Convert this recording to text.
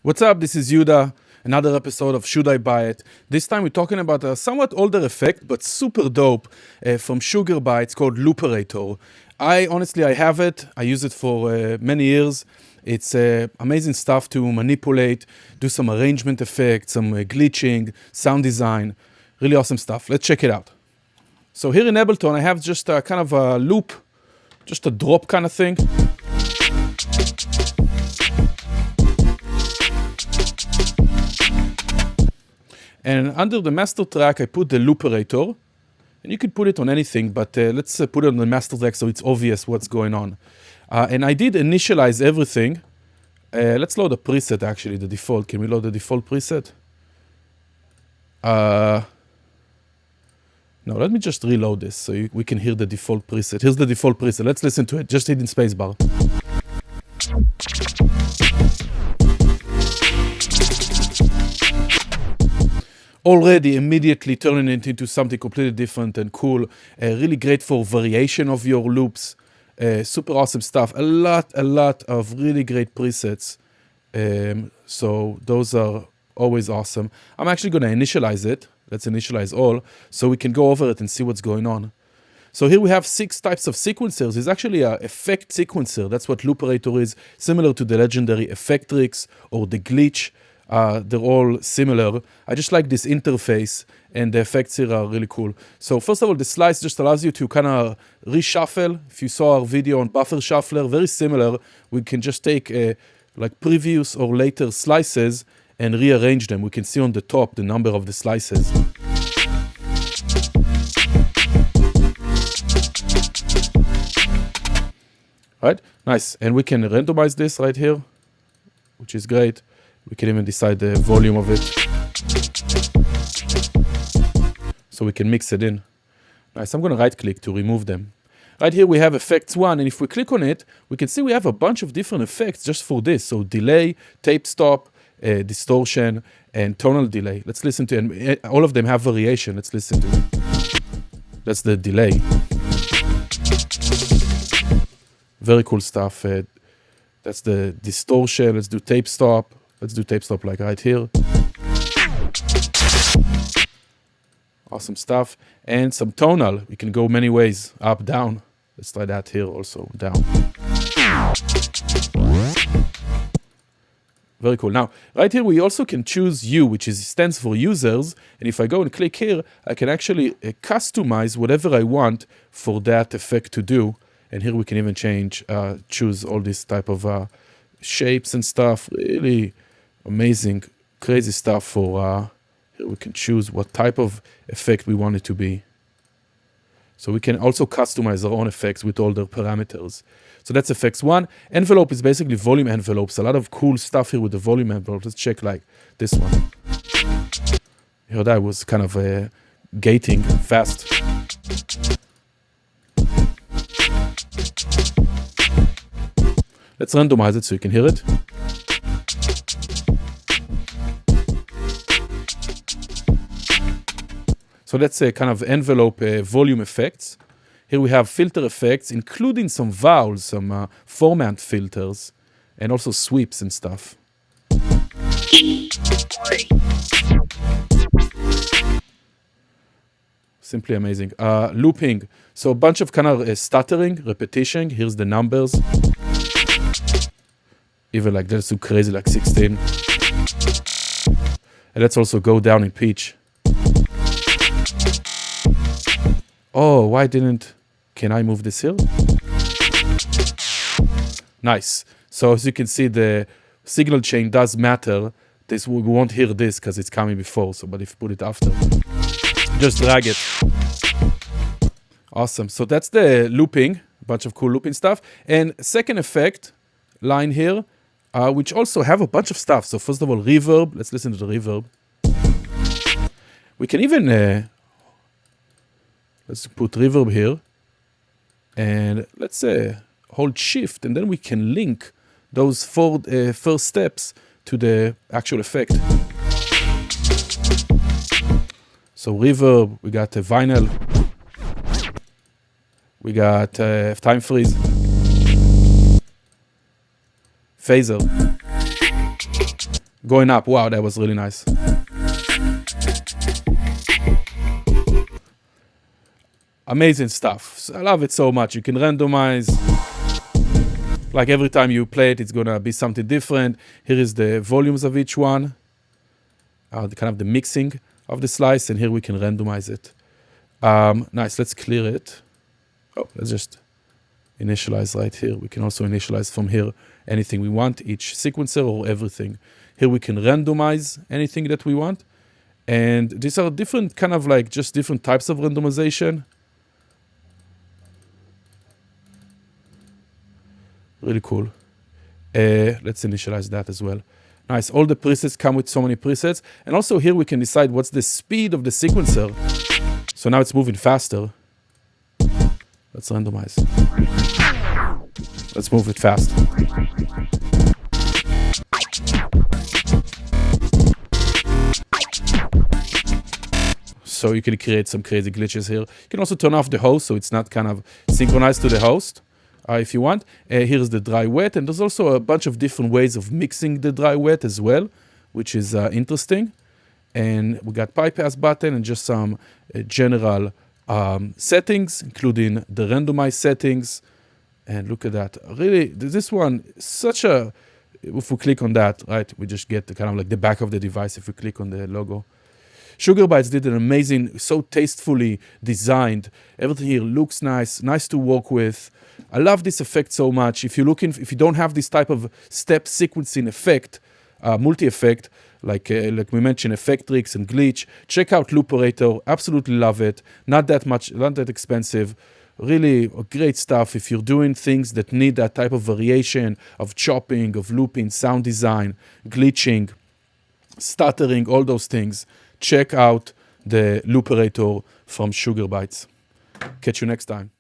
What's up? This is Yuda, another episode of Should I Buy It? This time we're talking about a somewhat older effect, but super dope from Sugar Bytes called Looperator. I have it. I use it for many years. It's amazing stuff to manipulate, do some arrangement effects, some glitching, sound design. Really awesome stuff. Let's check it out. So here in Ableton, I have just a kind of a loop, just a drop kind of thing. And under the master track, I put the Looperator. And you could put it on anything, but let's put it on the master track so it's obvious what's going on. And I did initialize everything. Let's load the preset, actually, the default. Can we load the default preset? No, let me just reload this so we can hear the default preset. Here's the default preset. Let's listen to it. Just hit in spacebar. Already immediately turning it into something completely different and cool. Really great for variation of your loops. Super awesome stuff. A lot of really great presets. So those are always awesome. I'm actually going to initialize it. Let's initialize all so we can go over it and see what's going on. So here we have 6 types of sequencers. It's actually an effect sequencer. That's what Looperator is, similar to the legendary Effectrix or the Glitch. They're all similar. I just like this interface, and the effects here are really cool. So first of all, the slice just allows you to kind of reshuffle. If you saw our video on buffer shuffler, very similar. We can just take like previous or later slices and rearrange them. We can see on the top the number of the slices. Right? Nice. And we can randomize this right here, which is great. We can even decide the volume of it. So we can mix it in. Nice, I'm going to right click to remove them. Right here we have effects 1, and if we click on it, we can see we have a bunch of different effects just for this. So delay, tape stop, distortion, and tonal delay. Let's listen to it. And all of them have variation. Let's listen to it. That's the delay. Very cool stuff. That's the distortion. Let's do tape stop. Let's do tape stop like right here. Awesome stuff. And some tonal. We can go many ways. Up, down. Let's try that here also. Down. Very cool. Now, right here we also can choose U, which stands for users. And if I go and click here, I can actually customize whatever I want for that effect to do. And here we can even choose all this type of shapes and stuff. Really amazing, crazy stuff for, here we can choose what type of effect we want it to be. So we can also customize our own effects with all their parameters. So that's effects 1. Envelope is basically volume envelopes. A lot of cool stuff here with the volume envelope. Let's check like this one. Here that was kind of gating fast. Let's randomize it so you can hear it. So that's a kind of envelope volume effects. Here we have filter effects, including some vowels, some format filters, and also sweeps and stuff. Simply amazing. Looping. So a bunch of kind of stuttering, repetition. Here's the numbers. Even like that's too crazy, like 16. And let's also go down in pitch. Oh, why didn't... Can I move this here? Nice. So as you can see, the signal chain does matter. We won't hear this because it's coming before. So, but if you put it after, just drag it. Awesome. So that's the looping. A bunch of cool looping stuff. And second effect line here, which also have a bunch of stuff. So first of all, reverb. Let's listen to the reverb. We can even... let's put reverb here, and let's hold shift, and then we can link those 4 first steps to the actual effect. So reverb, we got a vinyl, we got time freeze, phaser, going up. Wow, that was really nice. Amazing stuff. I love it so much. You can randomize. Like every time you play it, it's gonna be something different. Here is the volumes of each one, kind of the mixing of the slice, and here we can randomize it. Nice, let's clear it. Oh, let's just initialize right here. We can also initialize from here anything we want, each sequencer or everything. Here we can randomize anything that we want. And these are different kind of like just different types of randomization. Really cool. Let's initialize that as well. Nice. All the presets come with so many presets. And also here we can decide what's the speed of the sequencer. So now it's moving faster. Let's randomize. Let's move it fast. So you can create some crazy glitches here. You can also turn off the host so it's not kind of synchronized to the host. If you want. Here's the dry wet, and there's also a bunch of different ways of mixing the dry wet as well, which is interesting. And we got bypass button and just some general settings, including the randomized settings. And look at that. Really, this one, such a, if we click on that, right, we just get the kind of like the back of the device if we click on the logo. Sugar Bytes did an amazing, so tastefully designed. Everything here looks nice, nice to work with. I love this effect so much. If you don't have this type of step sequencing effect, multi-effect, like we mentioned, Effectrix and Glitch, check out Looperator. Absolutely love it. Not that expensive. Really great stuff if you're doing things that need that type of variation of chopping, of looping, sound design, glitching, stuttering, all those things. Check out the Looperator from Sugar Bytes. Catch you next time.